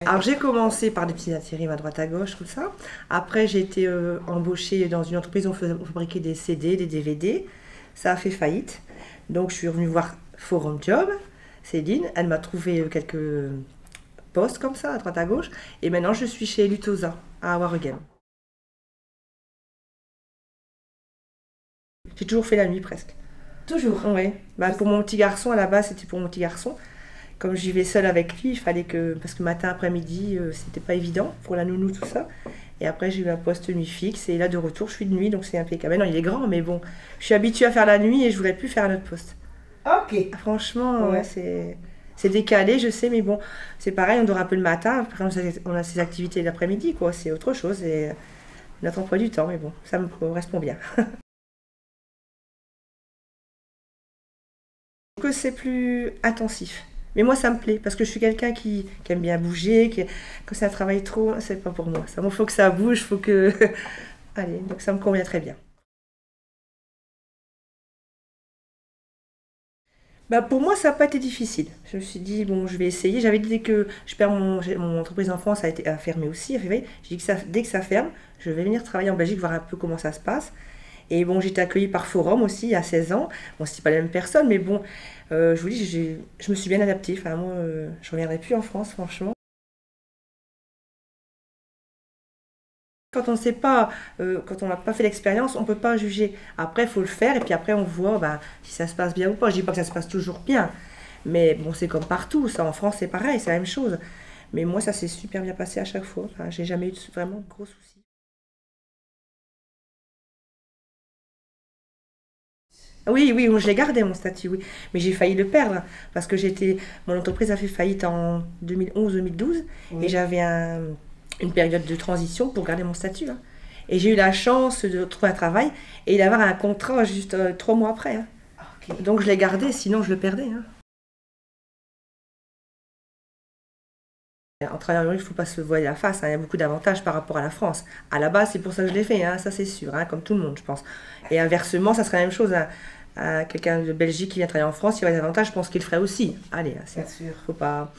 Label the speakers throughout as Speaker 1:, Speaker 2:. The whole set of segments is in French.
Speaker 1: Alors j'ai commencé par des petits intérims à droite à gauche, tout ça. Après j'ai été embauchée dans une entreprise où on fabriquait des CD, des DVD. Ça a fait faillite. Donc je suis revenue voir Forum Job, Céline. Elle m'a trouvé quelques postes comme ça à droite à gauche. Et maintenant je suis chez Lutosa à Waregem. J'ai toujours fait la nuit presque.
Speaker 2: Toujours.
Speaker 1: Oui. Bah, pour mon petit garçon, à la base c'était pour mon petit garçon. Comme j'y vais seule avec lui, il fallait que. Parce que matin, après-midi, c'était pas évident pour la nounou, tout ça. Et après, j'ai eu un poste nuit fixe. Et là, de retour, je suis de nuit, donc c'est impeccable. Non, il est grand, mais bon, je suis habituée à faire la nuit et je voudrais plus faire un autre poste.
Speaker 2: Ok.
Speaker 1: Ah, franchement, ouais,
Speaker 2: Ouais.
Speaker 1: c'est décalé, je sais, mais bon, c'est pareil, on dort un peu le matin. Après, on a ses activités l'après-midi, quoi. C'est autre chose. Et notre emploi du temps, mais bon, ça me correspond bien. Que c'est plus intensif. Mais moi, ça me plaît parce que je suis quelqu'un qui aime bien bouger, que c'est un travail trop, c'est pas pour moi. Ça, il faut que ça bouge, faut que. Allez, donc ça me convient très bien. Bah, pour moi, ça n'a pas été difficile. Je me suis dit, bon, je vais essayer. J'avais dit que je perds mon entreprise en France a fermé aussi, a fermé. J'ai dit que dès que ça ferme, je vais venir travailler en Belgique, voir un peu comment ça se passe. Et bon, j'ai été accueillie par Forum aussi, il y a 16 ans. Bon, c'est pas la même personne, mais bon, je vous dis, je me suis bien adaptée. Enfin, moi, je reviendrai plus en France, franchement. Quand on ne sait pas, quand on n'a pas fait l'expérience, on ne peut pas juger. Après, il faut le faire et puis après, on voit bah, si ça se passe bien ou pas. Je dis pas que ça se passe toujours bien, mais bon, c'est comme partout. Ça, en France, c'est pareil, c'est la même chose. Mais moi, ça s'est super bien passé à chaque fois. Enfin, j'ai jamais eu vraiment de gros soucis. Oui, oui, je l'ai gardé mon statut, oui. Mais j'ai failli le perdre parce que mon entreprise a fait faillite en 2011-2012 et
Speaker 2: Oui.
Speaker 1: j'avais une période de transition pour garder mon statut, hein. Et j'ai eu la chance de trouver un travail et d'avoir un contrat juste 3 mois après, hein.
Speaker 2: Ok.
Speaker 1: Donc je l'ai gardé, sinon je le perdais, hein. En travaillant, il ne faut pas se voiler la face, hein. Il y a beaucoup d'avantages par rapport à la France. À la base, c'est pour ça que je l'ai fait, hein, ça c'est sûr, hein, comme tout le monde, je pense. Et inversement, ça serait la même chose, hein. Quelqu'un de Belgique qui vient travailler en France, il y aurait des avantages, je pense qu'il le ferait aussi. Allez, hein,
Speaker 2: Bien sûr.
Speaker 1: faut pas.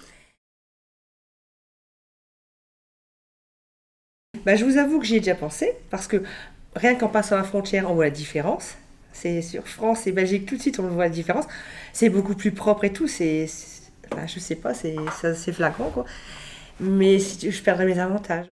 Speaker 1: Bah, je vous avoue que j'y ai déjà pensé, parce que rien qu'en passant la frontière, on voit la différence. C'est sur France et Belgique, tout de suite, on voit la différence. C'est beaucoup plus propre et tout, enfin, je sais pas, c'est flagrant, quoi. Mais si je perdrais mes avantages.